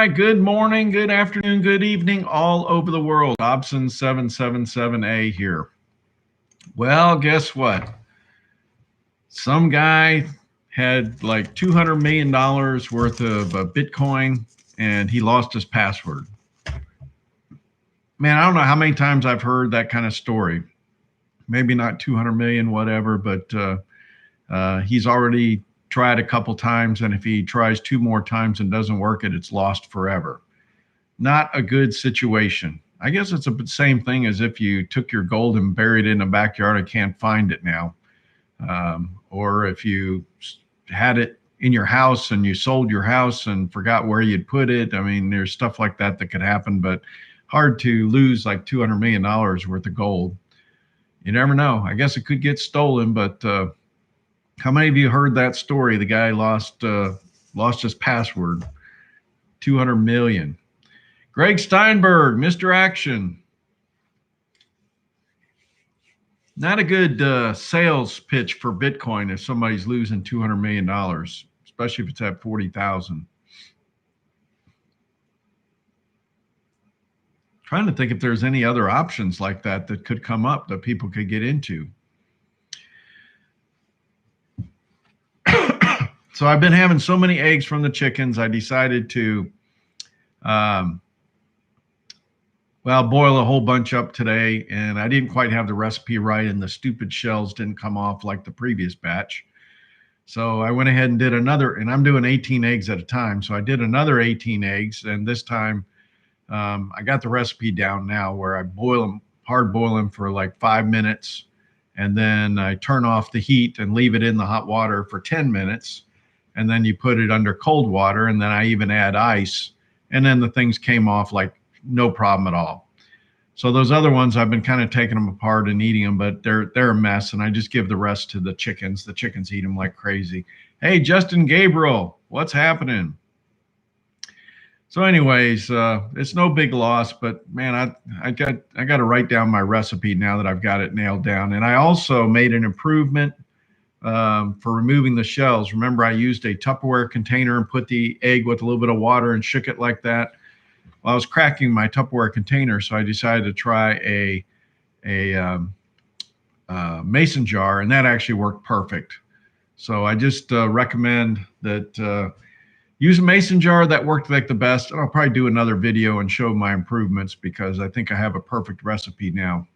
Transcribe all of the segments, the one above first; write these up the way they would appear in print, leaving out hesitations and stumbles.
right, good morning, good afternoon, good evening, all over the world. Dobson777a here. Well, guess what? Some guy had like $200 million worth of Bitcoin, and he lost his password. Man, I don't know how many times I've heard that kind of story. Maybe not 200 million, whatever, but he's already tried a couple times, and if he tries 2 more times and doesn't work, it's lost forever. Not a good situation. I guess it's the same thing as if you took your gold and buried it in the backyard and can't find it now. Or if you had it in your house and you sold your house and forgot where you'd put it. I mean, there's stuff like that that could happen, but hard to lose like $200 million worth of gold. You never know. I guess it could get stolen, but how many of you heard that story? The guy lost his password, 200 million. Greg Steinberg, Mr. Action. Not a good sales pitch for Bitcoin if somebody's losing $200 million, especially if it's at 40,000. Trying to think if there's any other options like that that could come up that people could get into. So I've been having so many eggs from the chickens, I decided to boil a whole bunch up today, and I didn't quite have the recipe right, and the stupid shells didn't come off like the previous batch. So I went ahead and did another, and I'm doing 18 eggs at a time. So I did another 18 eggs, and this time I got the recipe down now where I boil them, hard boil them for like 5 minutes, and then I turn off the heat and leave it in the hot water for 10 minutes. And then you put it under cold water, and then I even add ice, and then the things came off like no problem at all. So those other ones, I've been kind of taking them apart and eating them, but they're a mess, and I just give the rest to the chickens. The chickens eat them like crazy. Hey, Justin Gabriel, what's happening? So anyways, it's no big loss, but man, I got to write down my recipe now that I've got it nailed down. And I also made an improvement for removing the shells. Remember, I used a Tupperware container and put the egg with a little bit of water and shook it like that. Well, I was cracking my Tupperware container, so I decided to try a mason jar, and that actually worked perfect. So I just recommend that use a mason jar. That worked like the best, and I'll probably do another video and show my improvements because I think I have a perfect recipe now.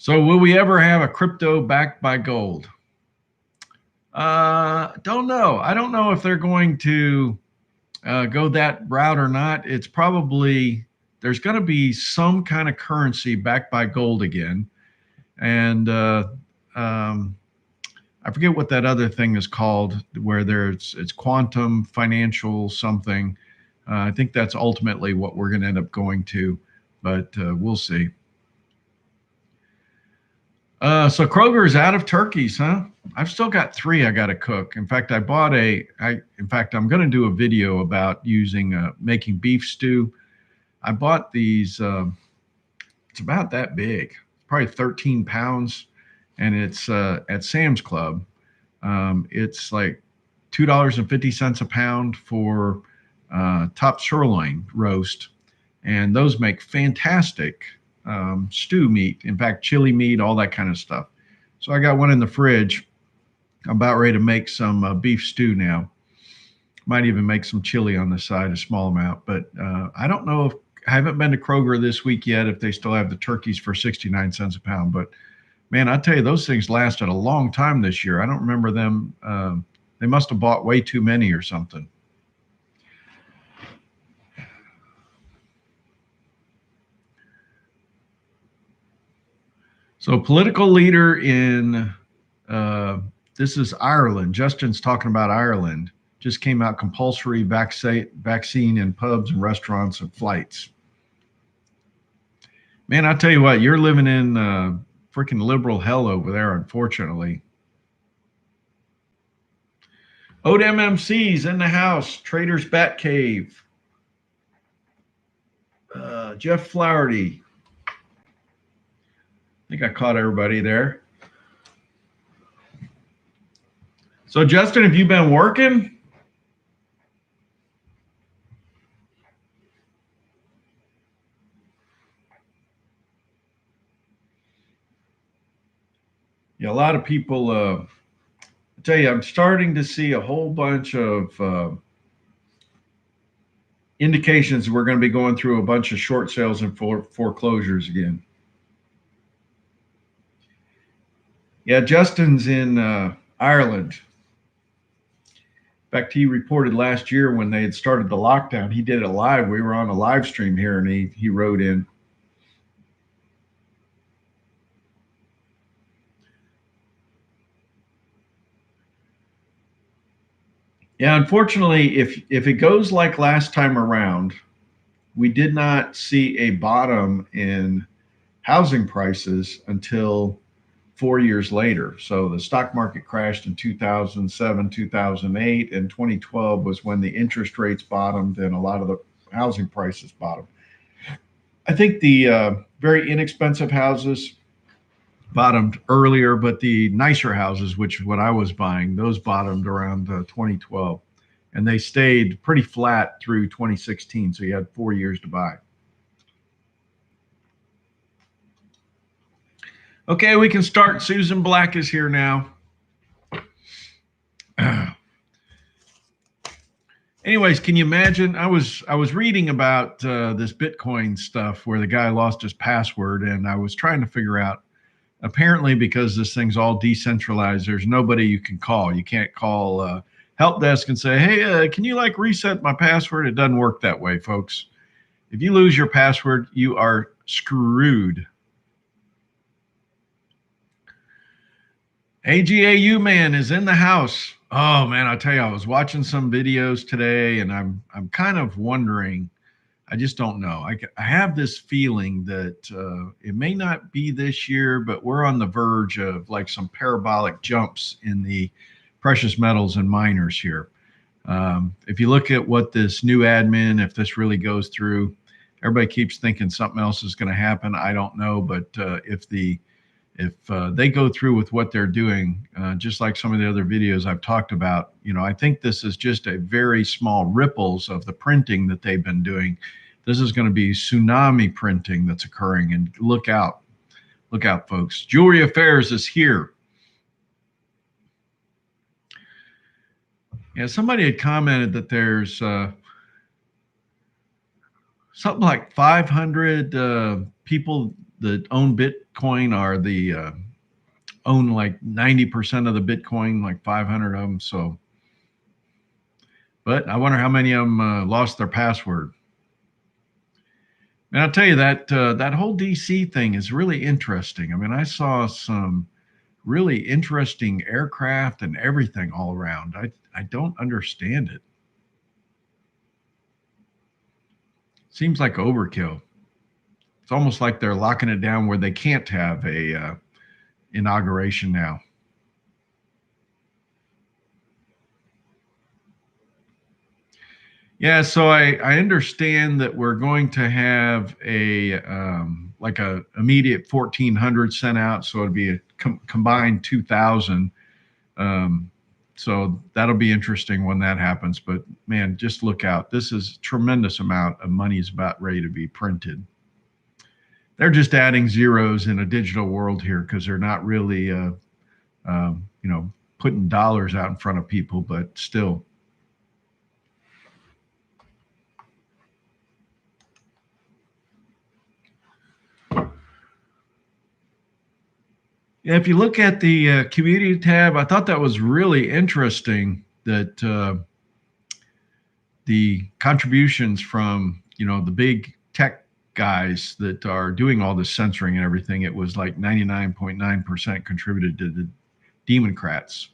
So will we ever have a crypto backed by gold? Don't know. I don't know if they're going to go that route or not. It's probably, there's going to be some kind of currency backed by gold again. And I forget what that other thing is called, where it's quantum financial something. I think that's ultimately what we're going to end up going to, but we'll see. So Kroger's out of turkeys, huh? I've still got 3 I got to cook. In fact, I'm going to do a video about making beef stew. I bought these, it's about that big, probably 13 pounds. And it's at Sam's Club. It's like $2.50 a pound for top sirloin roast. And those make fantastic stew meat. In fact, chili meat, all that kind of stuff. So I got one in the fridge. I'm about ready to make some beef stew now. Might even make some chili on the side, a small amount. But I don't know if, I haven't been to Kroger this week yet, if they still have the turkeys for 69 cents a pound. But man, I tell you, those things lasted a long time this year. I don't remember them. They must have bought way too many or something. So political leader in, this is Ireland. Justin's talking about Ireland. Just came out compulsory vaccine in pubs and restaurants and flights. Man, I tell you what, you're living in freaking liberal hell over there, unfortunately. Ode MMC's in the house. Traders Bat Cave. Jeff Flaherty. I think I caught everybody there. So Justin, have you been working? Yeah, a lot of people, I tell you, I'm starting to see a whole bunch of indications we're going to be going through a bunch of short sales and foreclosures again. Yeah, Justin's in Ireland. In fact, he reported last year when they had started the lockdown, he did it live. We were on a live stream here, and he wrote in. Yeah, unfortunately, if it goes like last time around, we did not see a bottom in housing prices until 4 years later. So the stock market crashed in 2007, 2008, and 2012 was when the interest rates bottomed and a lot of the housing prices bottomed. I think the very inexpensive houses bottomed earlier, but the nicer houses, which is what I was buying, those bottomed around 2012. And they stayed pretty flat through 2016. So you had 4 years to buy. Okay, we can start. Susan Black is here now. Anyways, can you imagine? I was reading about this Bitcoin stuff where the guy lost his password, and I was trying to figure out. Apparently, because this thing's all decentralized, there's nobody you can call. You can't call help desk and say, "Hey, can you like reset my password?" It doesn't work that way, folks. If you lose your password, you are screwed. AGAU man is in the house. Oh man, I tell you, I was watching some videos today, and I'm kind of wondering. I just don't know. I have this feeling that it may not be this year, but we're on the verge of like some parabolic jumps in the precious metals and miners here. If you look at what this new admin, if this really goes through, everybody keeps thinking something else is going to happen. I don't know, but if they go through with what they're doing, just like some of the other videos I've talked about, I think this is just a very small ripples of the printing that they've been doing. This is going to be tsunami printing that's occurring, and look out, folks. Jewelry Affairs is here. Yeah, somebody had commented that there's something like 500 people that own Bitcoin are the own like 90% of the Bitcoin, like 500 of them. So, but I wonder how many of them lost their password. And I'll tell you that that whole DC thing is really interesting. I mean, I saw some really interesting aircraft and everything all around. I don't understand it. Seems like overkill. It's almost like they're locking it down where they can't have a inauguration now. Yeah, so I understand that we're going to have a like a immediate 1,400 sent out, so it'd be a combined 2,000. So that'll be interesting when that happens. But man, just look out! This is a tremendous amount of money is about ready to be printed. They're just adding zeros in a digital world here because they're not really, putting dollars out in front of people, but still. Yeah, if you look at the community tab, I thought that was really interesting that the contributions from, the big tech guys that are doing all this censoring and everything, it was like 99.9% contributed to the Democrats.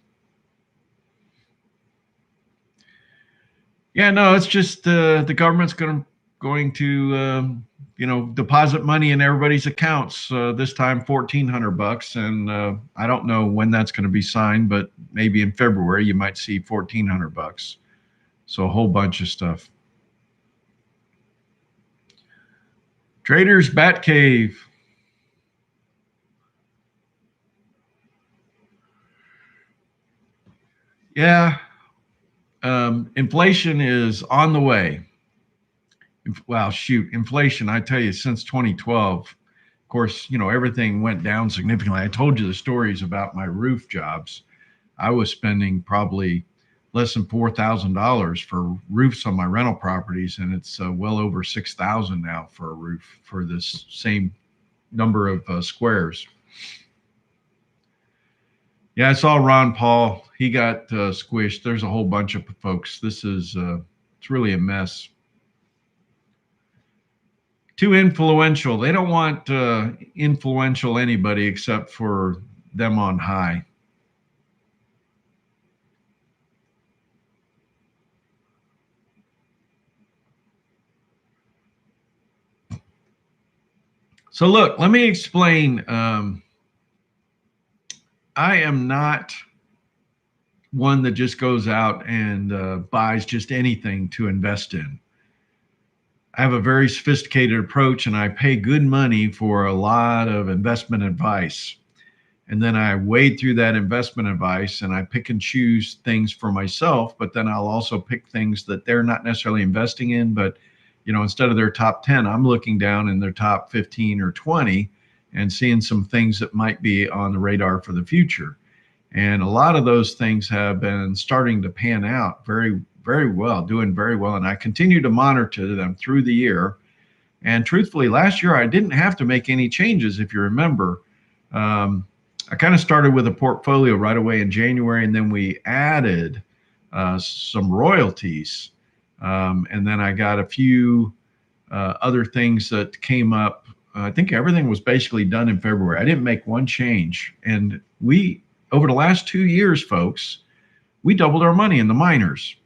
Yeah, no, it's just the government's going to deposit money in everybody's accounts. This time, $1,400, and I don't know when that's going to be signed, but maybe in February you might see $1,400. So a whole bunch of stuff. Traders Batcave. Yeah, inflation is on the way. Well, shoot, inflation, I tell you, since 2012, of course, everything went down significantly. I told you the stories about my roof jobs. I was spending probably less than $4,000 for roofs on my rental properties, and it's well over 6,000 now for a roof for this same number of squares. Yeah, I saw Ron Paul. He got squished. There's a whole bunch of folks. This is it's really a mess. Too influential. They don't want influential anybody except for them on high. So look, let me explain. I am not one that just goes out and buys just anything to invest in. I have a very sophisticated approach, and I pay good money for a lot of investment advice. And then I wade through that investment advice and I pick and choose things for myself, but then I'll also pick things that they're not necessarily investing in, but instead of their top 10, I'm looking down in their top 15 or 20 and seeing some things that might be on the radar for the future. And a lot of those things have been starting to pan out very, very well, doing very well. And I continue to monitor them through the year. And truthfully, last year, I didn't have to make any changes. If you remember, I kind of started with a portfolio right away in January, and then we added some royalties. And then I got a few other things that came up. I think everything was basically done in February. I didn't make one change. And over the last 2 years, folks, we doubled our money in the minors.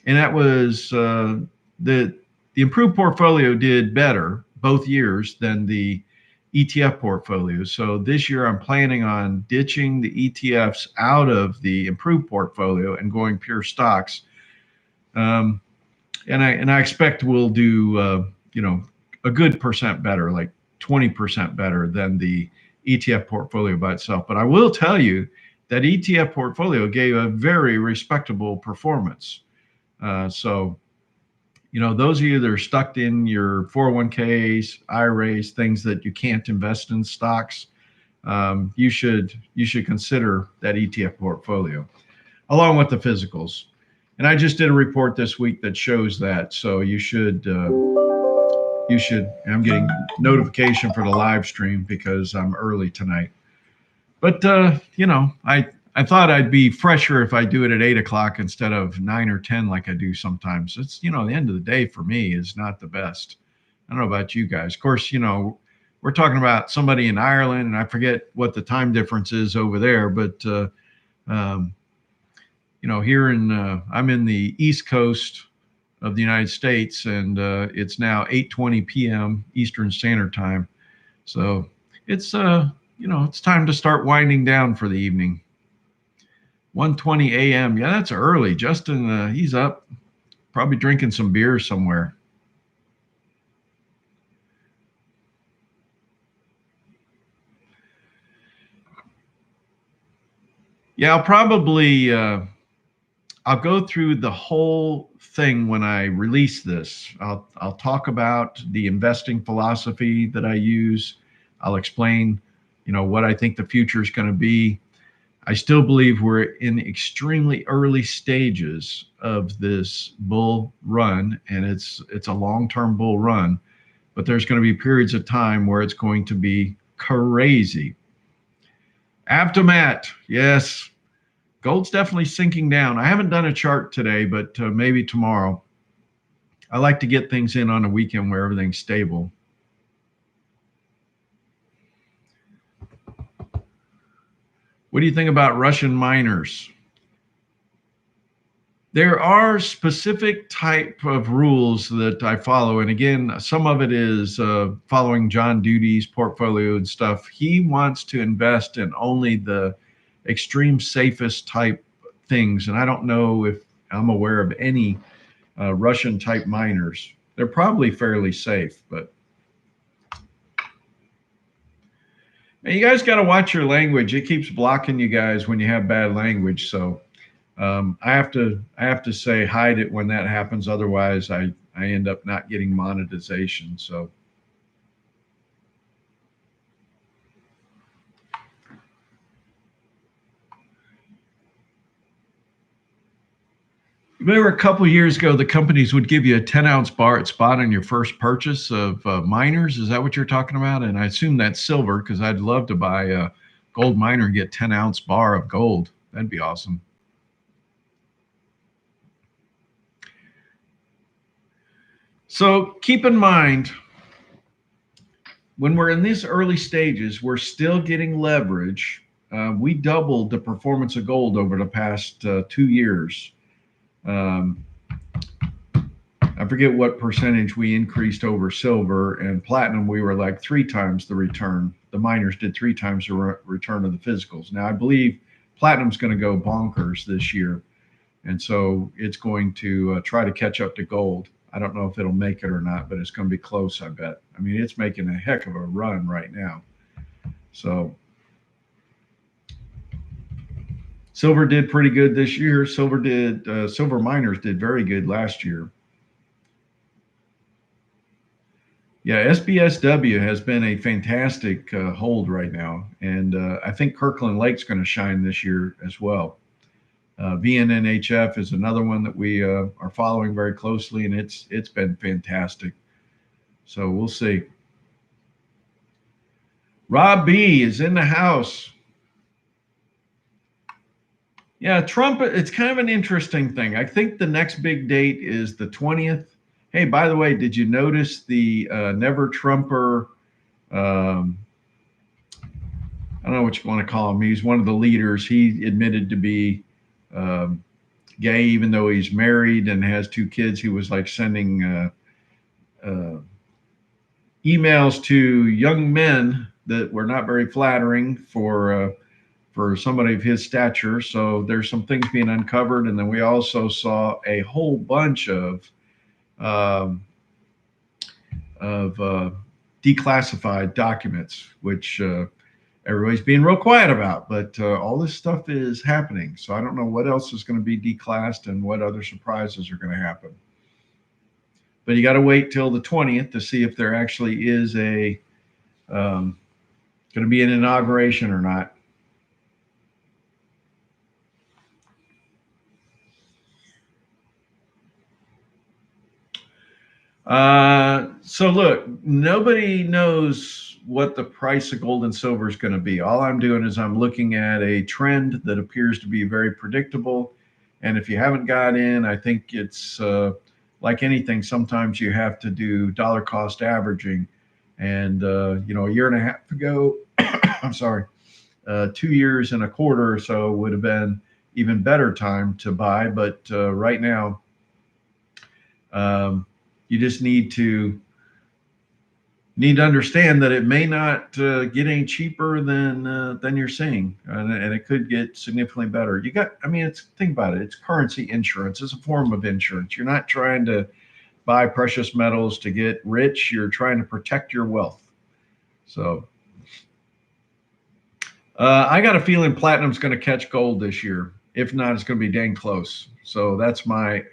And that was the improved portfolio did better both years than the ETF portfolio. So this year I'm planning on ditching the ETFs out of the improved portfolio and going pure stocks. And I expect we'll do a good percent better, like 20% better than the ETF portfolio by itself. But I will tell you that ETF portfolio gave a very respectable performance. So those of you that are stuck in your 401ks, IRAs, things that you can't invest in stocks, you should consider that ETF portfolio along with the physicals. And I just did a report this week that shows that. So you should, I'm getting notification for the live stream because I'm early tonight. But, I thought I'd be fresher if I do it at 8 o'clock instead of 9 or 10 like I do sometimes. It's, the end of the day for me is not the best. I don't know about you guys. Of course, we're talking about somebody in Ireland, and I forget what the time difference is over there. But, here I'm in the East Coast of the United States, and it's now 8:20 p.m. Eastern Standard Time. So it's, it's time to start winding down for the evening. 1:20 a.m. Yeah, that's early. Justin, he's up, probably drinking some beer somewhere. Yeah, I'll probably I'll go through the whole thing when I release this. I'll talk about the investing philosophy that I use. I'll explain, what I think the future is going to be. I still believe we're in extremely early stages of this bull run, and it's a long-term bull run, but there's going to be periods of time where it's going to be crazy. Aftermath, yes, gold's definitely sinking down. I haven't done a chart today, but maybe tomorrow. I like to get things in on a weekend where everything's stable. What do you think about Russian miners? There are specific type of rules that I follow. And again, some of it is following John Duty's portfolio and stuff. He wants to invest in only the extreme safest type things. And I don't know if I'm aware of any Russian type miners. They're probably fairly safe, but you guys got to watch your language. It keeps blocking you guys when you have bad language. So I have to say hide it when that happens. Otherwise, I end up not getting monetization. So Remember a couple of years ago, the companies would give you a 10-ounce bar at spot on your first purchase of miners. Is that what you're talking about? And I assume that's silver, because I'd love to buy a gold miner and get 10-ounce bar of gold. That'd be awesome. So keep in mind, when we're in these early stages, we're still getting leverage. We doubled the performance of gold over the past 2 years. I forget what percentage we increased over silver, and platinum, we were like 3 times the return. The miners did 3 times the return of the physicals. Now, I believe platinum's going to go bonkers this year, and so it's going to try to catch up to gold. I don't know if it'll make it or not, but it's going to be close, I bet. I mean, it's making a heck of a run right now. So silver did pretty good this year. Silver miners did very good last year. Yeah, SBSW has been a fantastic hold right now, and I think Kirkland Lake's going to shine this year as well. VNNHF is another one that we are following very closely, and it's been fantastic. So we'll see. Rob B is in the house. Yeah, Trump, it's kind of an interesting thing. I think the next big date is the 20th. Hey, by the way, did you notice the Never Trumper? I don't know what you want to call him. He's one of the leaders. He admitted to be gay, even though he's married and has 2 kids. He was like sending emails to young men that were not very flattering for somebody of his stature. So there's some things being uncovered, and then we also saw a whole bunch of declassified documents, which everybody's being real quiet about, but all this stuff is happening. So I don't know what else is going to be declassed and what other surprises are going to happen. But you got to wait till the 20th to see if there actually is going to be an inauguration or not. So look, nobody knows what the price of gold and silver is going to be. All I'm doing is I'm looking at a trend that appears to be very predictable. And if you haven't got in, I think it's like anything. Sometimes you have to do dollar cost averaging. And, a year and a half ago, I'm sorry, 2 years and a quarter or so would have been even better time to buy. But right now, you just need to understand that it may not get any cheaper than you're seeing, and it could get significantly better. Think about it. It's currency insurance. It's a form of insurance. You're not trying to buy precious metals to get rich. You're trying to protect your wealth. So I got a feeling platinum's going to catch gold this year. If not, it's going to be dang close. So that's my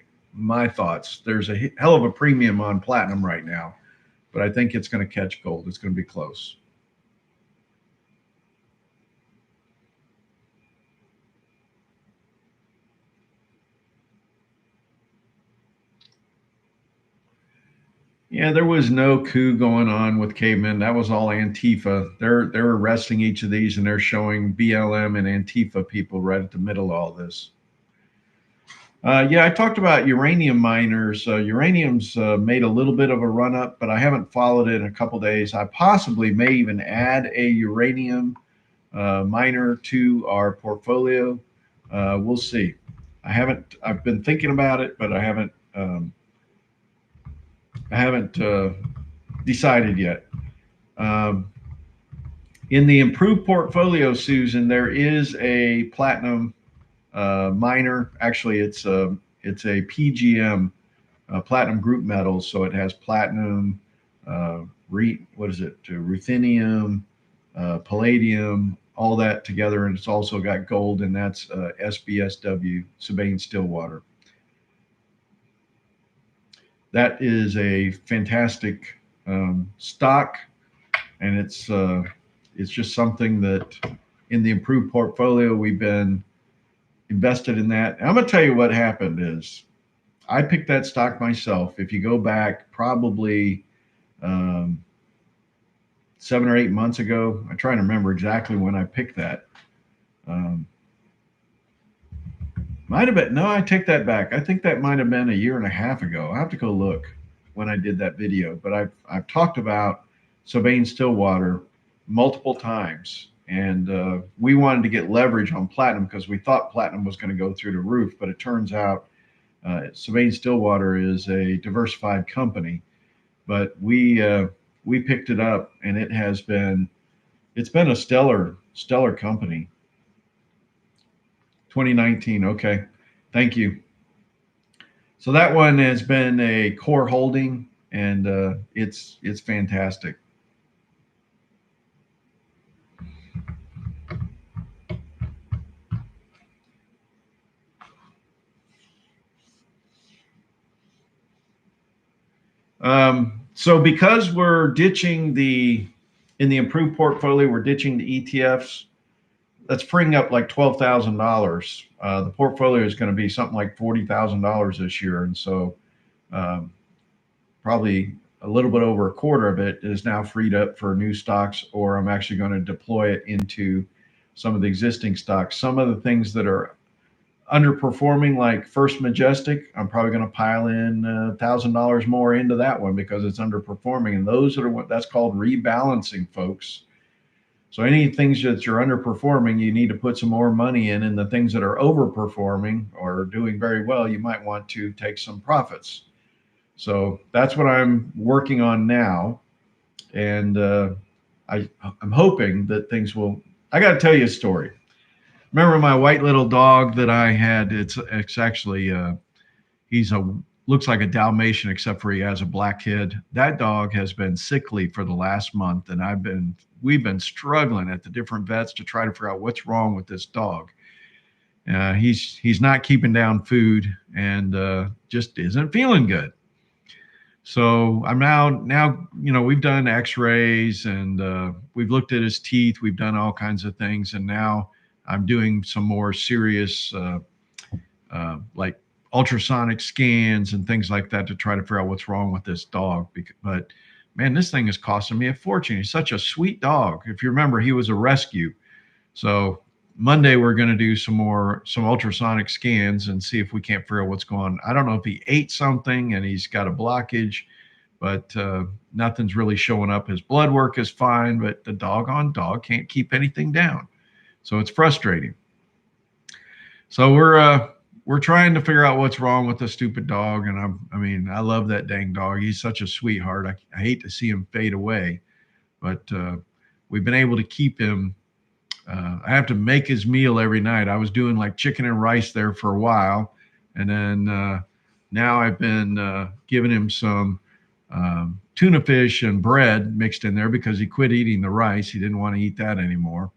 thoughts. There's a hell of a premium on platinum right now, but I think it's going to catch gold. It's going to be close. Yeah, there was no coup going on with cavemen. That was all Antifa. They're arresting each of these, and they're showing BLM and Antifa people right at the middle of all this. I talked about uranium miners. Uranium's made a little bit of a run up, but I haven't followed it in a couple days. I possibly may even add a uranium miner to our portfolio. We'll see. I've been thinking about it, but I haven't decided yet. In the improved portfolio, Susan, there is a platinum miner. Actually, it's a PGM, platinum group metal. So it has platinum, ruthenium, palladium, all that together, and it's also got gold, and that's SBSW, Sabine-Stillwater. That is a fantastic stock, and it's just something that in the improved portfolio we've been invested in that. And I'm going to tell you what happened is I picked that stock myself. If you go back probably um, 7 or 8 months ago, I'm trying to remember exactly when I picked that. Um, might have been, no, I take that back. I think that might have been a year and a half ago. I have to go look when I did that video, but I've talked about Sabine Stillwater multiple times, and we wanted to get leverage on platinum because we thought platinum was going to go through the roof, but it turns out Sabine Stillwater is a diversified company, but we picked it up, and it's been a stellar company. 2019, okay, thank you. So that one has been a core holding, and it's fantastic. So because we're ditching in the improved portfolio, we're ditching the ETFs. That's freeing up like $12,000. The portfolio is going to be something like $40,000 this year, and so um, probably a little bit over a quarter of it is now freed up for new stocks, or I'm actually going to deploy it into some of the existing stocks. Some of the things that are underperforming, like First Majestic, I'm probably going to pile in $1,000 more into that one because it's underperforming, and those are what that's called rebalancing, folks. So any things that you're underperforming, you need to put some more money in, and the things that are overperforming or doing very well, you might want to take some profits. So that's what I'm working on now, and I'm hoping that things will. I got to tell you a story. Remember my white little dog that I had? It's actually he's a looks like a Dalmatian except for he has a black head. That dog has been sickly for the last month, and we've been struggling at the different vets to try to figure out what's wrong with this dog. He's not keeping down food and just isn't feeling good. So I'm now we've done X-rays and we've looked at his teeth. We've done all kinds of things, and now I'm doing some more serious like ultrasonic scans and things like that to try to figure out what's wrong with this dog. But man, this thing is costing me a fortune. He's such a sweet dog. If you remember, he was a rescue. So Monday we're going to do some ultrasonic scans and see if we can't figure out what's going on. I don't know if he ate something and he's got a blockage, but nothing's really showing up. His blood work is fine, but the doggone dog can't keep anything down. So it's frustrating. So we're trying to figure out what's wrong with the stupid dog, and I love that dang dog. He's such a sweetheart. I hate to see him fade away, but we've been able to keep him. I have to make his meal every night. I was doing like chicken and rice there for a while, and then now I've been giving him some tuna fish and bread mixed in there because he quit eating the rice. He didn't want to eat that anymore.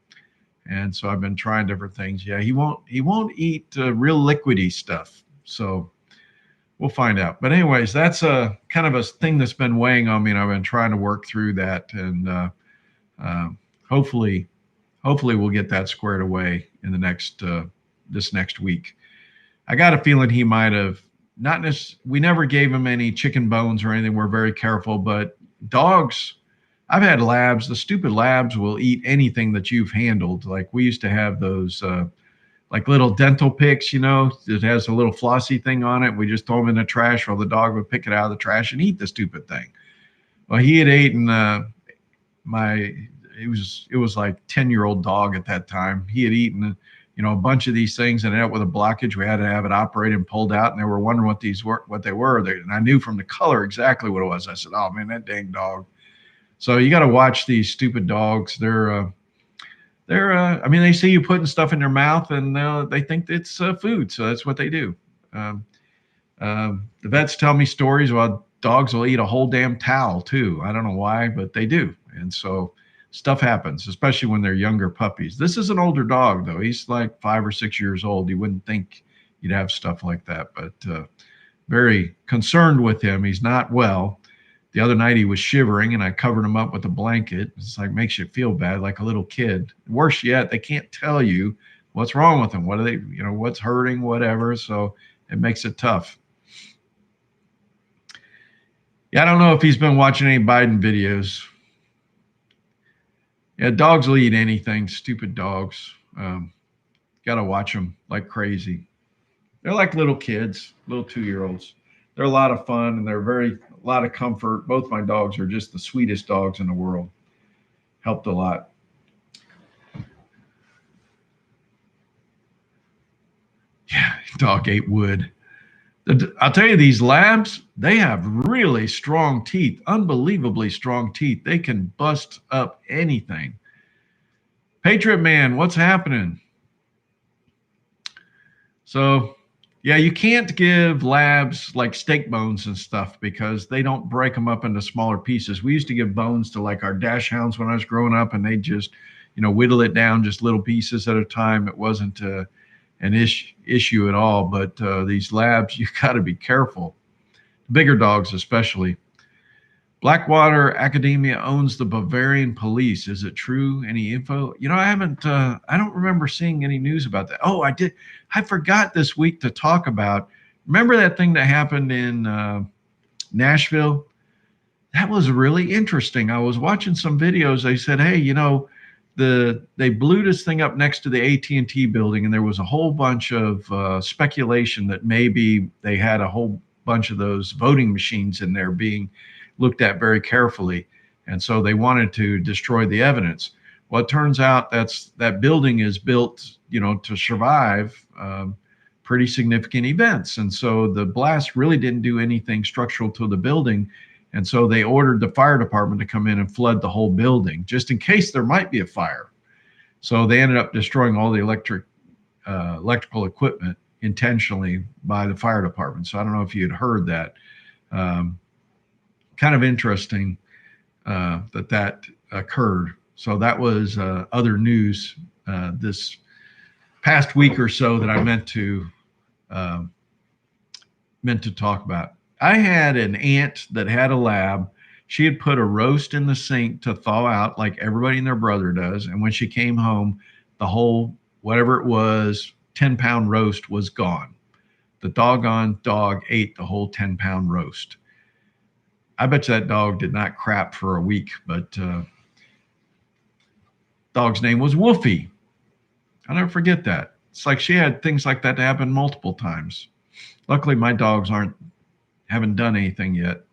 And so I've been trying different things. Yeah, he won't eat real liquidy stuff. So we'll find out. But anyways, that's a kind of a thing that's been weighing on me, and I've been trying to work through that. And uh, hopefully we'll get that squared away in the next this next week. I got a feeling he might have not necessarily. We never gave him any chicken bones or anything. We're very careful, but dogs. I've had labs. The stupid labs will eat anything that you've handled. Like we used to have those, like little dental picks, it has a little flossy thing on it. We just throw them in the trash, or the dog would pick it out of the trash and eat the stupid thing. Well, he had eaten it was like 10-year-old dog at that time. He had eaten, a bunch of these things and ended up with a blockage. We had to have it operated and pulled out, and they were wondering what they were. And I knew from the color exactly what it was. I said, "Oh man, that dang dog." So you got to watch these stupid dogs. They see you putting stuff in their mouth and they think it's food. So that's what they do. The vets tell me stories about dogs will eat a whole damn towel too. I don't know why, but they do. And so stuff happens, especially when they're younger puppies. This is an older dog though. He's like 5 or 6 years old. You wouldn't think you'd have stuff like that, but very concerned with him. He's not well. The other night he was shivering and I covered him up with a blanket. It's like makes you feel bad, like a little kid. Worse yet, they can't tell you what's wrong with him. What are they, what's hurting, whatever. So it makes it tough. Yeah, I don't know if he's been watching any Biden videos. Yeah, dogs will eat anything. Stupid dogs. Got to watch them like crazy. They're like little kids, little 2-year-olds. They're a lot of fun and they're a lot of comfort. Both my dogs are just the sweetest dogs in the world. Helped a lot. Yeah, dog ate wood. I'll tell you, these labs, they have really strong teeth, unbelievably strong teeth. They can bust up anything. Patriot Man, what's happening? So, yeah, you can't give labs like steak bones and stuff because they don't break them up into smaller pieces. We used to give bones to like our dash hounds when I was growing up, and they just, whittle it down just little pieces at a time. It wasn't an issue at all. But these labs, you got to be careful. Bigger dogs, especially. Blackwater Academia owns the Bavarian police. Is it true? Any info? I don't remember seeing any news about that. Oh, I did. I forgot this week to talk about. Remember that thing that happened in Nashville? That was really interesting. I was watching some videos. They said, hey, they blew this thing up next to the AT&T building, and there was a whole bunch of speculation that maybe they had a whole bunch of those voting machines in there being looked at very carefully, and so they wanted to destroy the evidence. Well, it turns out that building is built, to survive pretty significant events, and so the blast really didn't do anything structural to the building, and so they ordered the fire department to come in and flood the whole building just in case there might be a fire. So they ended up destroying all the electrical equipment intentionally by the fire department. So I don't know if you had heard that. Kind of interesting that occurred. So that was other news this past week or so that I meant to talk about. I had an aunt that had a lab. She had put a roast in the sink to thaw out like everybody and their brother does. And when she came home, the whole, whatever it was, 10-pound roast was gone. The doggone dog ate the whole 10-pound roast. I bet you that dog did not crap for a week, but dog's name was Wolfie. I'll never forget that. It's like she had things like that happen multiple times. Luckily, my dogs haven't done anything yet.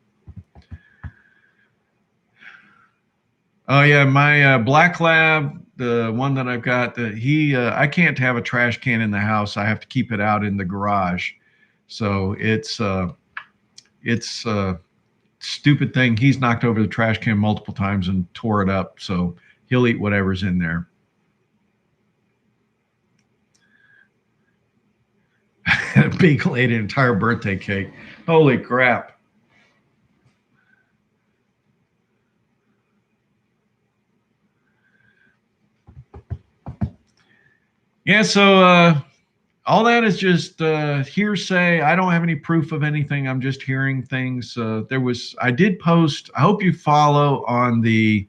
Oh yeah, my black lab, the one that I've got, I can't have a trash can in the house. I have to keep it out in the garage. So it's stupid thing. He's knocked over the trash can multiple times and tore it up. So he'll eat whatever's in there. Beagle ate an entire birthday cake. Holy crap. Yeah, so all that is just hearsay. I don't have any proof of anything. I'm just hearing things. I did post, I hope you follow on the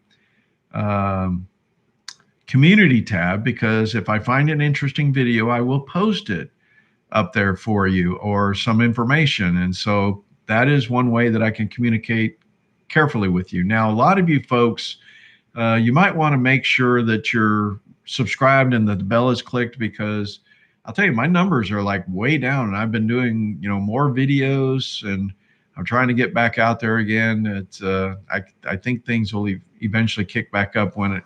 community tab, because if I find an interesting video, I will post it up there for you or some information. And so that is one way that I can communicate carefully with you. Now, a lot of you folks, you might want to make sure that you're subscribed and that the bell is clicked, because I'll tell you, my numbers are like way down, and I've been doing, more videos, and I'm trying to get back out there again. It's, I think things will eventually kick back up when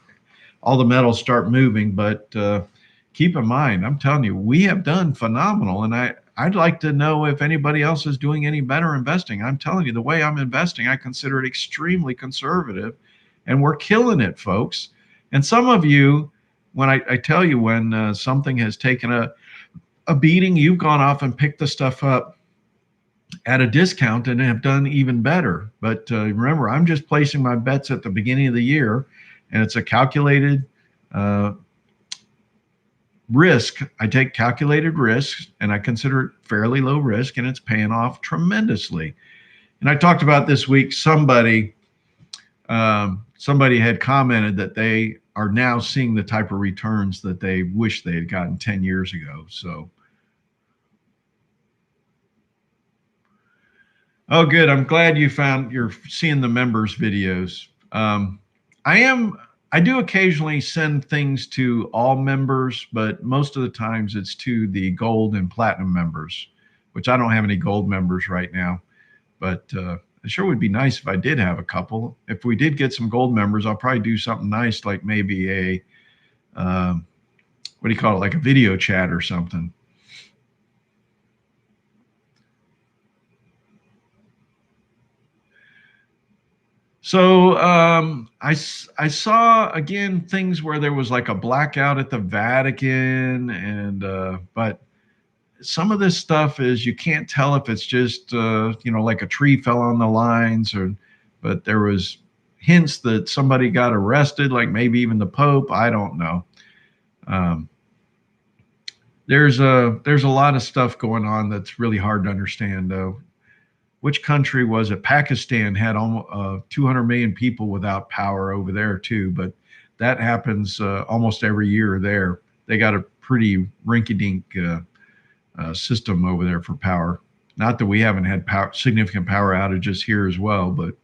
all the metals start moving. But keep in mind, I'm telling you, we have done phenomenal, and I'd like to know if anybody else is doing any better investing. I'm telling you, the way I'm investing, I consider it extremely conservative, and we're killing it, folks. And some of you, when I tell you, when something has taken a beating, you've gone off and picked the stuff up at a discount and have done even better. But remember, I'm just placing my bets at the beginning of the year, and it's a calculated risk. I take calculated risks, and I consider it fairly low risk, and it's paying off tremendously. And I talked about this week, somebody had commented that they are now seeing the type of returns that they wish they had gotten 10 years ago. So Oh, good. I'm glad you're seeing the members videos. I am. I do occasionally send things to all members, but most of the times it's to the gold and platinum members, which I don't have any gold members right now. But it sure would be nice if I did have a couple. If we did get some gold members, I'll probably do something nice, like maybe a what do you call it, like a video chat or something. So I saw again things where there was like a blackout at the Vatican, and but some of this stuff is you can't tell if it's just like a tree fell on the lines, or but there was hints that somebody got arrested, like maybe even the Pope. I don't know. Um, there's a lot of stuff going on that's really hard to understand, though. Which country was it? Pakistan had almost 200 million people without power over there too, but that happens almost every year there. They got a pretty rinky-dink system over there for power. Not that we haven't had significant power outages here as well, but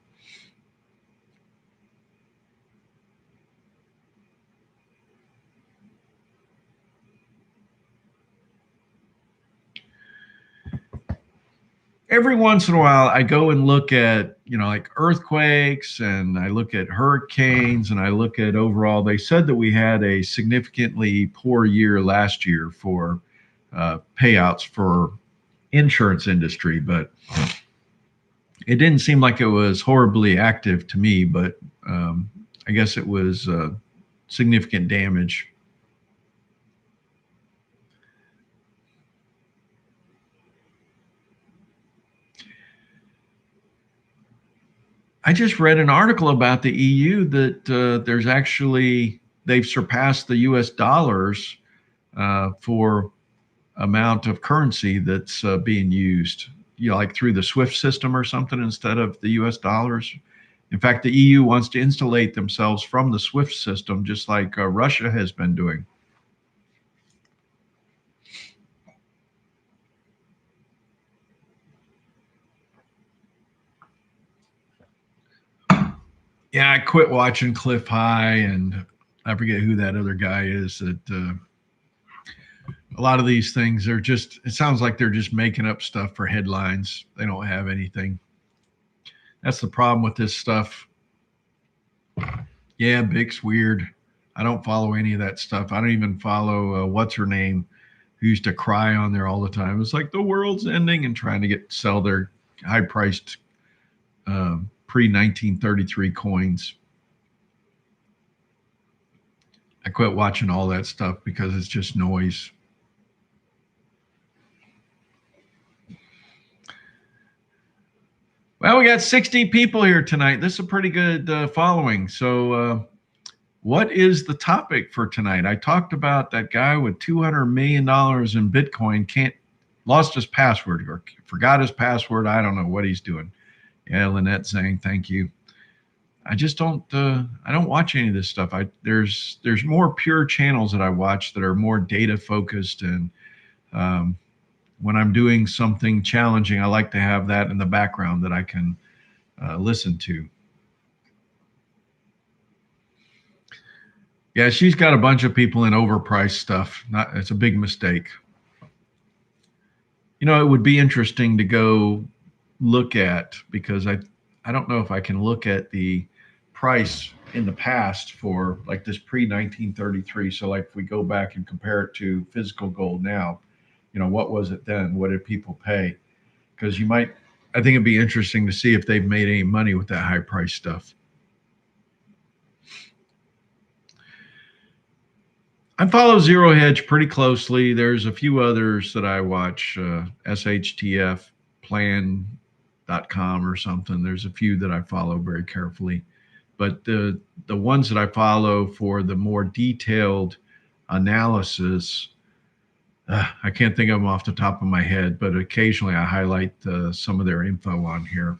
every once in a while I go and look at, like earthquakes, and I look at hurricanes, and I look at overall. They said that we had a significantly poor year last year for payouts for insurance industry, but it didn't seem like it was horribly active to me. But I guess it was significant damage. I just read an article about the EU that they've surpassed the U.S. dollars for amount of currency that's being used, like through the SWIFT system or something instead of the U.S. dollars. In fact, the EU wants to insulate themselves from the SWIFT system, just like Russia has been doing. Yeah, I quit watching Cliff High, and I forget who that other guy is. That a lot of these things are just, it sounds like they're just making up stuff for headlines. They don't have anything. That's the problem with this stuff. Yeah, Big's weird. I don't follow any of that stuff. I don't even follow what's her name, who used to cry on there all the time. It's like the world's ending, and trying to sell their high priced pre 1933 coins. I quit watching all that stuff because it's just noise. Well, we got 60 people here tonight. This is a pretty good following. So, what is the topic for tonight? I talked about that guy with $200 million in Bitcoin lost his password or forgot his password. I don't know what he's doing. Yeah, Lynette saying thank you. I just don't. I don't watch any of this stuff. There's more pure channels that I watch that are more data focused, and when I'm doing something challenging, I like to have that in the background that I can listen to. Yeah, she's got a bunch of people in overpriced stuff. It's a big mistake. It would be interesting to go look at, because I don't know if I can look at the price in the past for like this pre 1933. So like if we go back and compare it to physical gold now, what was it then? What did people pay? Because I think it'd be interesting to see if they've made any money with that high price stuff. I follow Zero Hedge pretty closely. There's a few others that I watch, SHTF plan.com or something. There's a few that I follow very carefully. But the ones that I follow for the more detailed analysis, I can't think of them off the top of my head, but occasionally I highlight some of their info on here.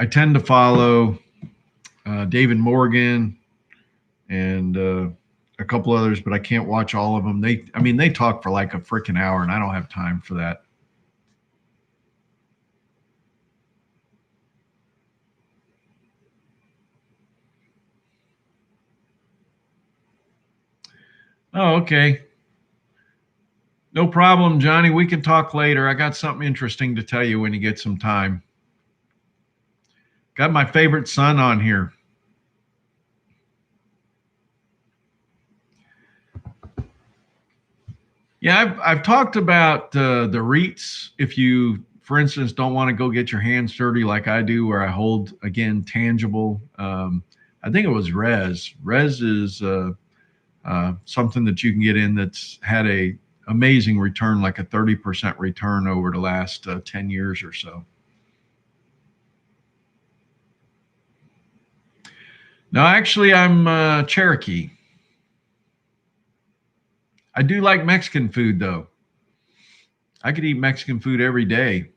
I tend to follow David Morgan and a couple others, but I can't watch all of them. They talk for like a freaking hour, and I don't have time for that. Oh, okay. No problem, Johnny. We can talk later. I got something interesting to tell you when you get some time. Got my favorite son on here. Yeah, I've talked about the REITs. If you, for instance, don't want to go get your hands dirty like I do, where I hold, again, tangible. I think it was Res. Res is something that you can get in that's had a amazing return, like a 30% return over the last 10 years or so. No, actually, I'm Cherokee. I do like Mexican food, though. I could eat Mexican food every day.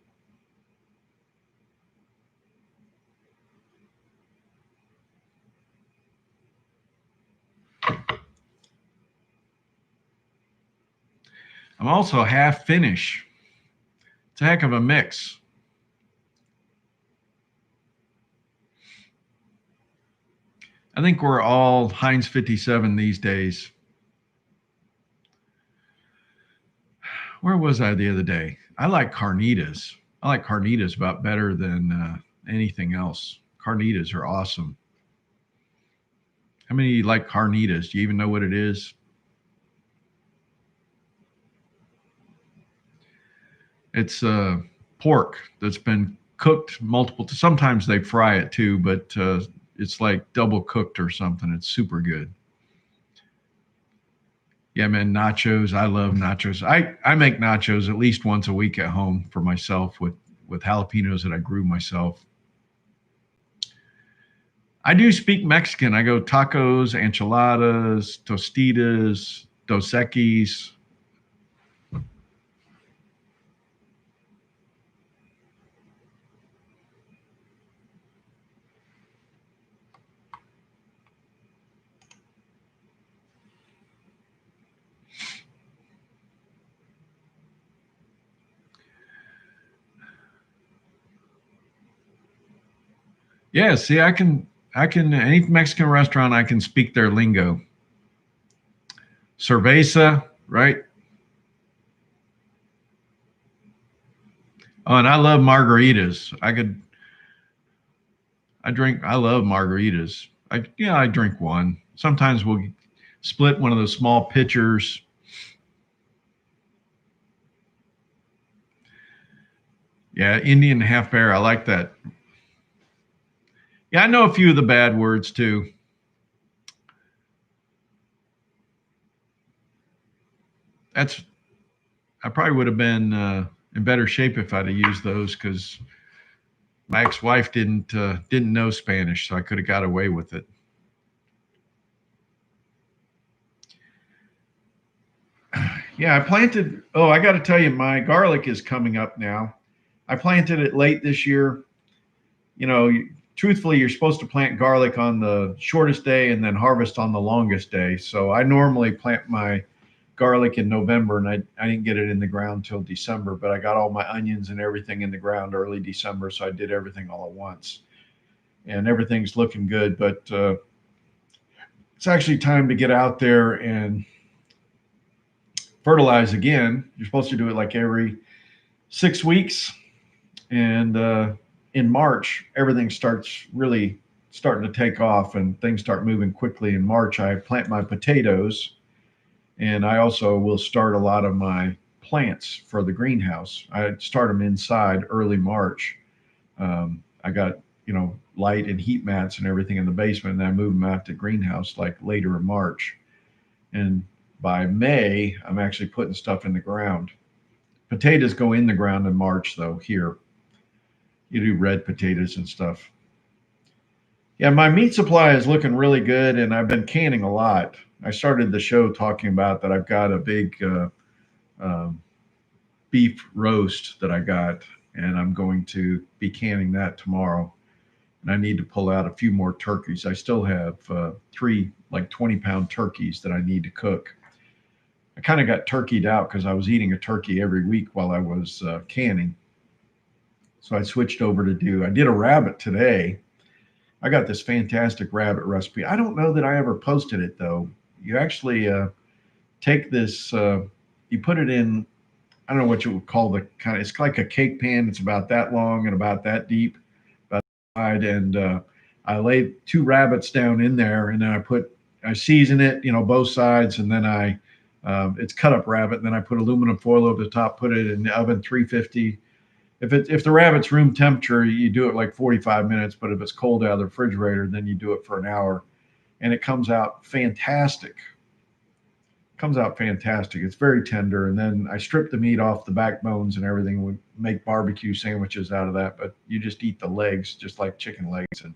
I'm also half Finnish. It's a heck of a mix. I think we're all Heinz 57 these days. Where was I the other day? I like carnitas. I like carnitas about better than anything else. Carnitas are awesome. How many of you like carnitas? Do you even know what it is? It's pork that's been cooked multiple. Sometimes they fry it too, but it's like double cooked or something. It's super good. Yeah, man, nachos. I love nachos. I make nachos at least once a week at home for myself with jalapenos that I grew myself. I do speak Mexican. I go tacos, enchiladas, tostitas, dos Equis. Yeah, see, I can any Mexican restaurant I can speak their lingo. Cerveza, right? Oh, and I love margaritas. I love margaritas. I drink one. Sometimes we'll split one of those small pitchers. Yeah, Indian half bear. I like that. Yeah, I know a few of the bad words too. That's I probably would have been in better shape if I'd have used those because my ex-wife didn't know Spanish, so I could have got away with it. Yeah, I planted. Oh, I got to tell you, my garlic is coming up now. I planted it late this year. You know, truthfully, you're supposed to plant garlic on the shortest day and then harvest on the longest day. So I normally plant my garlic in November, and I didn't get it in the ground till December, but I got all my onions and everything in the ground early December, so I did everything all at once, and everything's looking good. But it's actually time to get out there and fertilize again. You're supposed to do it like every 6 weeks, and in March everything starts really starting to take off and things start moving quickly. In March, I plant my potatoes, and I also will start a lot of my plants for the greenhouse. I start them inside early March. I got light and heat mats and everything in the basement, and I move them out to greenhouse like later in March. And by May, I'm actually putting stuff in the ground. Potatoes go in the ground in March, though. Here, you do red potatoes and stuff. Yeah, my meat supply is looking really good, and I've been canning a lot. I started the show talking about that. I've got a big um, beef roast that I got, and I'm going to be canning that tomorrow. And I need to pull out a few more turkeys. I still have three like 20-pound turkeys that I need to cook. I kind of got turkeyed out because I was eating a turkey every week while I was canning. So I switched over I did a rabbit today. I got this fantastic rabbit recipe. I don't know that I ever posted it though. You actually take this, you put it in, I don't know what you would call the kind of, it's like a cake pan. It's about that long and about that deep, about that wide. And I laid 2 rabbits down in there, and then I season it, both sides. And then it's cut up rabbit. And then I put aluminum foil over the top, put it in the oven, 350. If the rabbit's room temperature, you do it like 45 minutes. But if it's cold out of the refrigerator, then you do it for an hour. And it comes out fantastic. It's very tender. And then I strip the meat off the backbones and everything. We make barbecue sandwiches out of that, but you just eat the legs, just like chicken legs. And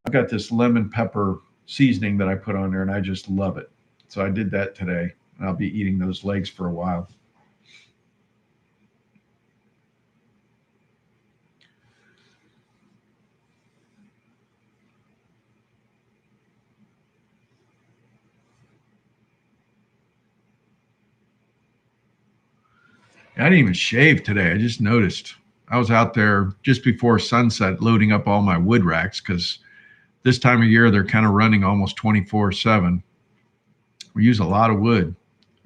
I've got this lemon pepper seasoning that I put on there, and I just love it. So I did that today, and I'll be eating those legs for a while. I didn't even shave today. I just noticed. I was out there just before sunset loading up all my wood racks because this time of year they're kind of running almost 24/7. We use a lot of wood,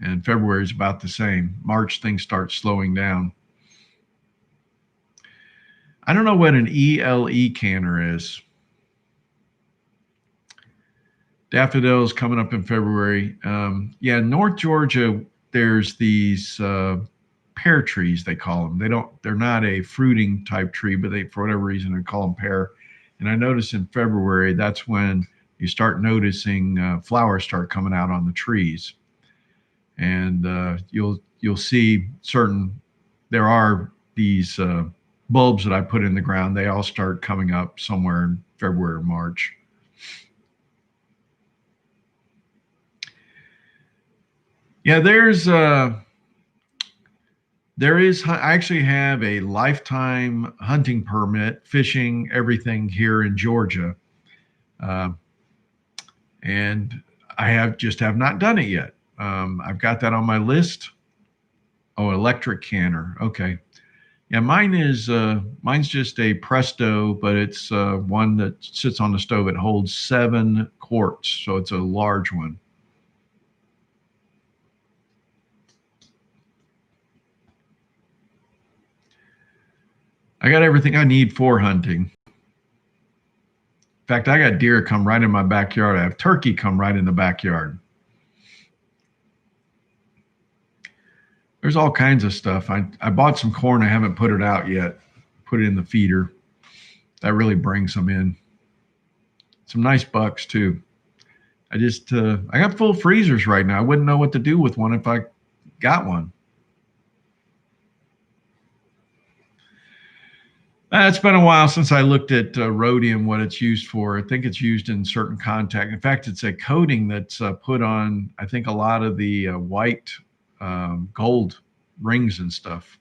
and February is about the same. March, things start slowing down. I don't know what an ELE canner is. Daffodils coming up in February. Yeah, North Georgia, there's these pear trees, they call them. They're not a fruiting type tree, but for whatever reason, they call them pear. And I notice in February, that's when you start noticing flowers start coming out on the trees. And you'll see there are these bulbs that I put in the ground. They all start coming up somewhere in February or March. Yeah, I actually have a lifetime hunting permit, fishing, everything here in Georgia. And I have not done it yet. I've got that on my list. Oh, electric canner. Okay. Yeah, mine's just a Presto, but it's one that sits on the stove. It holds 7 quarts, so it's a large one. I got everything I need for hunting. In fact, I got deer come right in my backyard. I have turkey come right in the backyard. There's all kinds of stuff. I bought some corn. I haven't put it out yet. Put it in the feeder. That really brings them in. Some nice bucks too. I got full freezers right now. I wouldn't know what to do with one if I got one. It's been a while since I looked at rhodium, what it's used for. I think it's used in certain contact. In fact, it's a coating that's put on, I think, a lot of the white gold rings and stuff.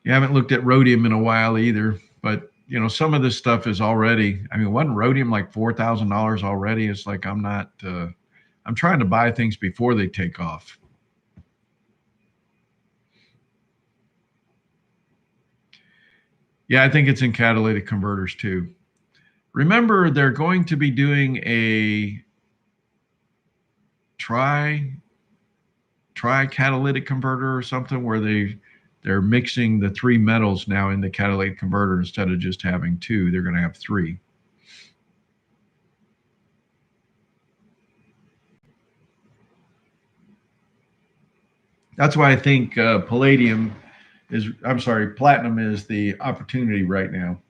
You haven't looked at rhodium in a while either, but some of this stuff is already, wasn't rhodium like $4,000 already? It's like, I'm trying to buy things before they take off. Yeah, I think it's in catalytic converters too. Remember, they're going to be doing a tri-catalytic converter or something where they're mixing the 3 metals now in the catalytic converter instead of just having 2. They're going to have 3. That's why I think platinum is the opportunity right now.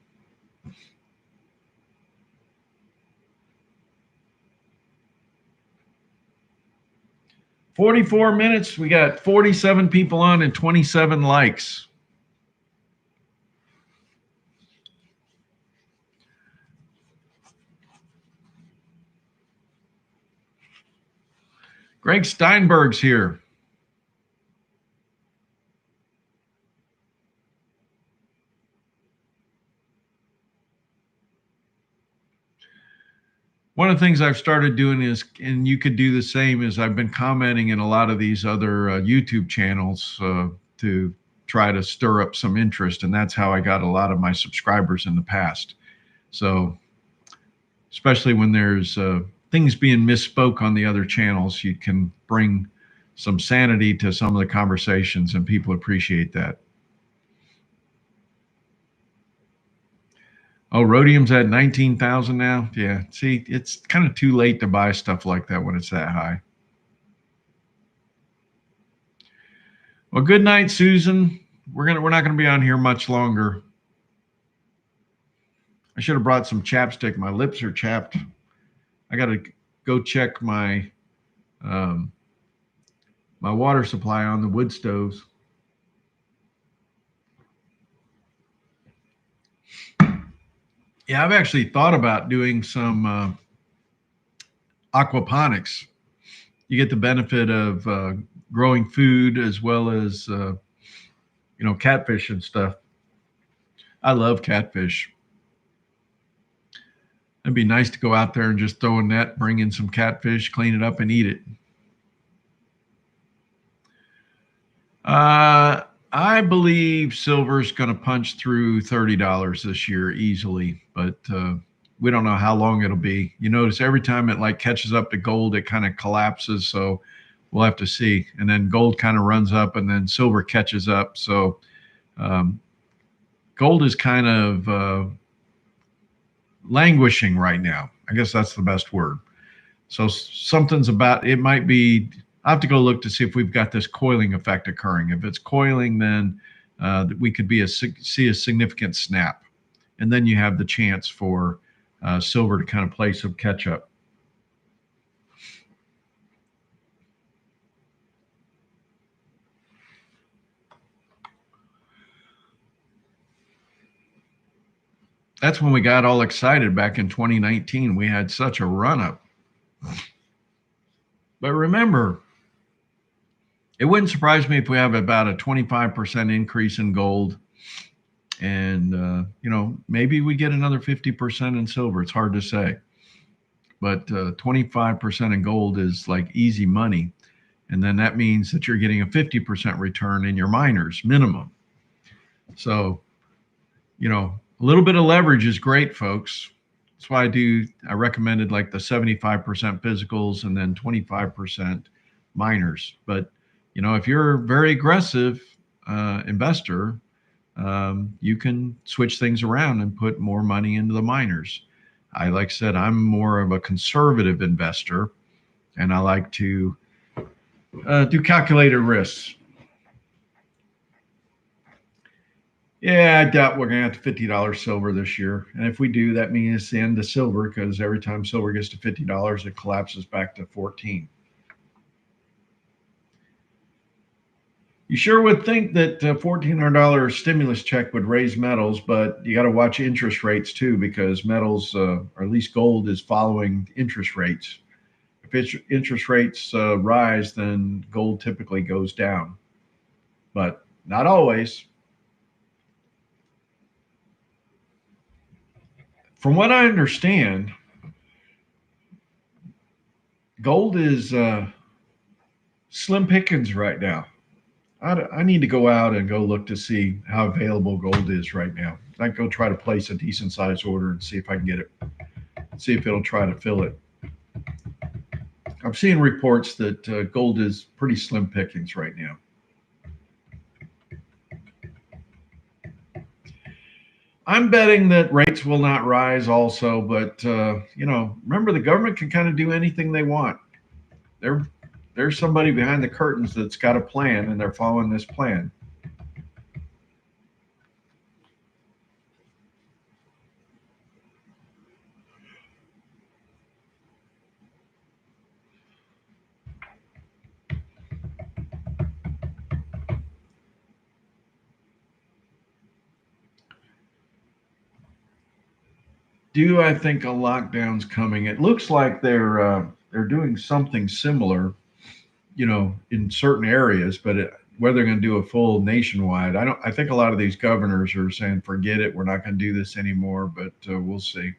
"44 minutes. We got 47 people on and 27 likes. Greg Steinberg's here. One of the things I've started doing is, and you could do the same, is I've been commenting in a lot of these other YouTube channels to try to stir up some interest. And that's how I got a lot of my subscribers in the past. So especially when there's things being misspoke on the other channels, you can bring some sanity to some of the conversations, and people appreciate that. Oh, rhodium's at 19,000 now. Yeah, see, it's kind of too late to buy stuff like that when it's that high. Well, good night, Susan. We're not gonna be on here much longer. I should have brought some chapstick. My lips are chapped. I got to go check my my water supply on the wood stoves. Yeah, I've actually thought about doing some aquaponics. You get the benefit of growing food as well as catfish and stuff. I love catfish. It'd be nice to go out there and just throw a net, bring in some catfish, clean it up, and eat it. I believe silver's going to punch through $30 this year easily, but we don't know how long it'll be. You notice every time it like catches up to gold, it kind of collapses. So we'll have to see. And then gold kind of runs up, and then silver catches up. So gold is kind of languishing right now. I guess that's the best word. So something's about, it might be, I have to go look to see if we've got this coiling effect occurring. If it's coiling, then we could see a significant snap. And then you have the chance for silver to kind of play some catch up. That's when we got all excited back in 2019. We had such a run up. But remember, it wouldn't surprise me if we have about a 25% increase in gold. And, maybe we get another 50% in silver. It's hard to say. But 25% in gold is like easy money. And then that means that you're getting a 50% return in your miners minimum. So, a little bit of leverage is great, folks. That's why I recommended like the 75% physicals and then 25% miners. But, if you're a very aggressive investor, you can switch things around and put more money into the miners. Like I said, I'm more of a conservative investor, and I like to do calculated risks. Yeah, I doubt we're going to have to $50 silver this year. And if we do, that means it's the end of silver, because every time silver gets to $50, it collapses back to 14. You sure would think that $1,400 stimulus check would raise metals, but you got to watch interest rates too, because metals, or at least gold, is following interest rates. If interest rates rise, then gold typically goes down, but not always. From what I understand, gold is slim pickings right now. I need to go out and go look to see how available gold is right now. I'd go try to place a decent size order and see if I can get it, see if it'll try to fill it. I'm seeing reports that gold is pretty slim pickings right now. I'm betting that rates will not rise also, but remember, the government can kind of do anything they want. There's somebody behind the curtains that's got a plan, and they're following this plan. Do I think a lockdown's coming? It looks like they're doing something similar. in certain areas, but whether they're going to do a full nationwide, I don't. I think a lot of these governors are saying, "Forget it, we're not going to do this anymore." But we'll see.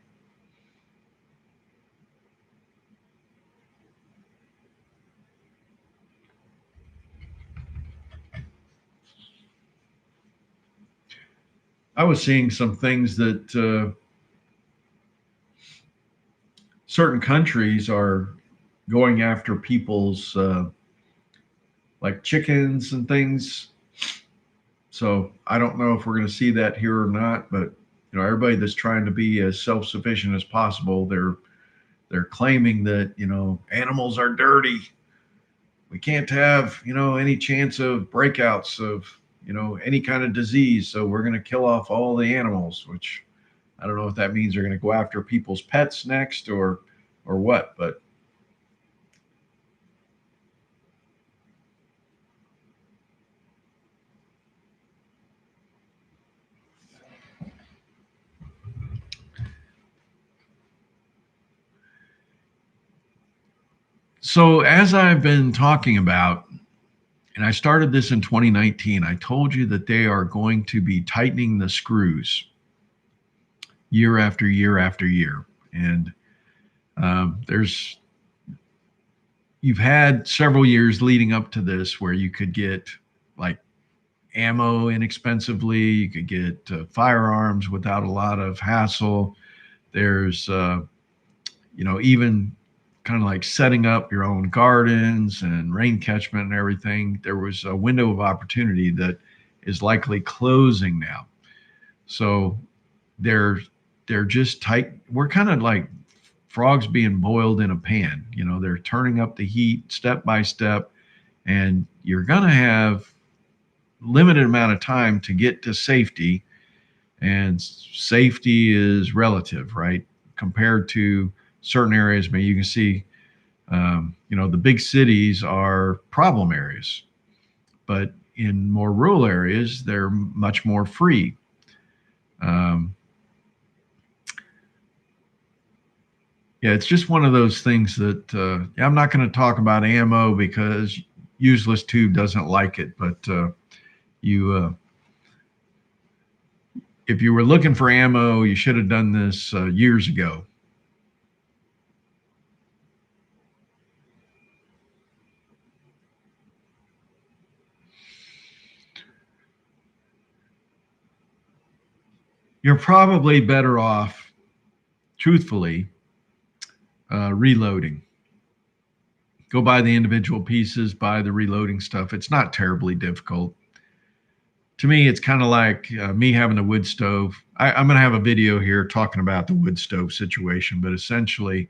I was seeing some things that certain countries are going after people's like chickens and things. So I don't know if we're going to see that here or not, but everybody that's trying to be as self-sufficient as possible, they're claiming that animals are dirty. We can't have any chance of breakouts of any kind of disease, so we're going to kill off all the animals. Which I don't know if that means they're going to go after people's pets next or what, but so as I've been talking about, and I started this in 2019, I told you that they are going to be tightening the screws year after year after year. And there's you've had several years leading up to this where you could get like ammo inexpensively, you could get firearms without a lot of hassle. There's even kind of like setting up your own gardens and rain catchment and everything. There was a window of opportunity that is likely closing now. So they're just tight. We're kind of like frogs being boiled in a pan. They're turning up the heat step by step, and you're going to have limited amount of time to get to safety. And safety is relative, right? Compared to certain areas, but you can see, the big cities are problem areas, but in more rural areas, they're much more free. Um, yeah, it's just one of those things that I'm not going to talk about ammo because Useless Tube doesn't like it. But you, if you were looking for ammo, you should have done this years ago. You're probably better off, truthfully, reloading. Go buy the individual pieces, buy the reloading stuff. It's not terribly difficult. To me, it's kind of like me having a wood stove. I'm going to have a video here talking about the wood stove situation, but essentially,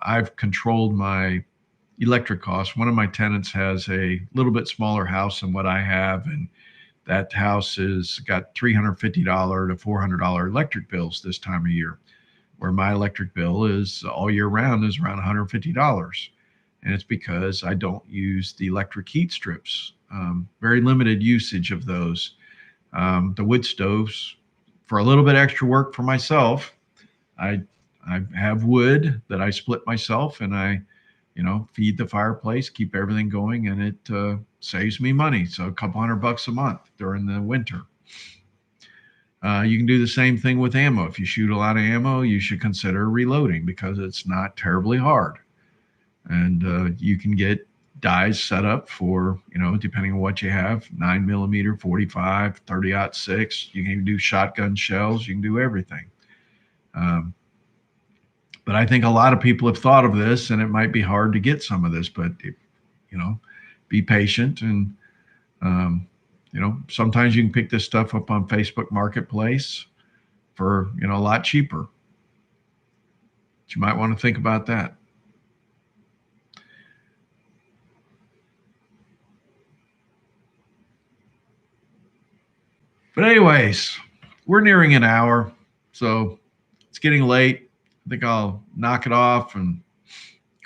I've controlled my electric costs. One of my tenants has a little bit smaller house than what I have, and that house has got $350 to $400 electric bills this time of year, where my electric bill is all year round is around $150. And it's because I don't use the electric heat strips. Very limited usage of those. The wood stoves, for a little bit extra work for myself, I I have wood that I split myself, and I feed the fireplace, keep everything going, and it saves me money. So a couple $100 a month during the winter. You can do the same thing with ammo. If you shoot a lot of ammo, you should consider reloading because it's not terribly hard. And you can get dies set up for, depending on what you have, 9mm, 45, 30-06. You can even do shotgun shells. You can do everything. But I think a lot of people have thought of this, and it might be hard to get some of this, but, be patient. And, sometimes you can pick this stuff up on Facebook Marketplace for, a lot cheaper. But you might want to think about that. But anyways, we're nearing an hour, so it's getting late. I think I'll knock it off and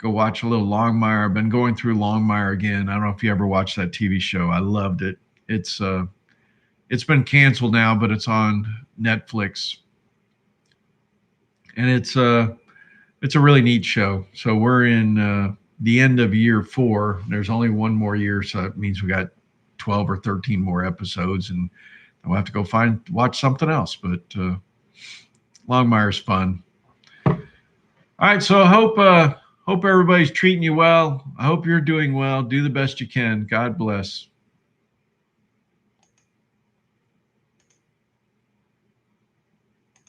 go watch a little Longmire. I've been going through Longmire again. I don't know if you ever watched that TV show. I loved it. It's been canceled now, but it's on Netflix, and it's a really neat show. So we're in the end of year 4. There's only one more year, so it means we got 12 or 13 more episodes, and we'll have to go watch something else. But Longmire's fun. All right, so I hope everybody's treating you well. I hope you're doing well. Do the best you can. God bless.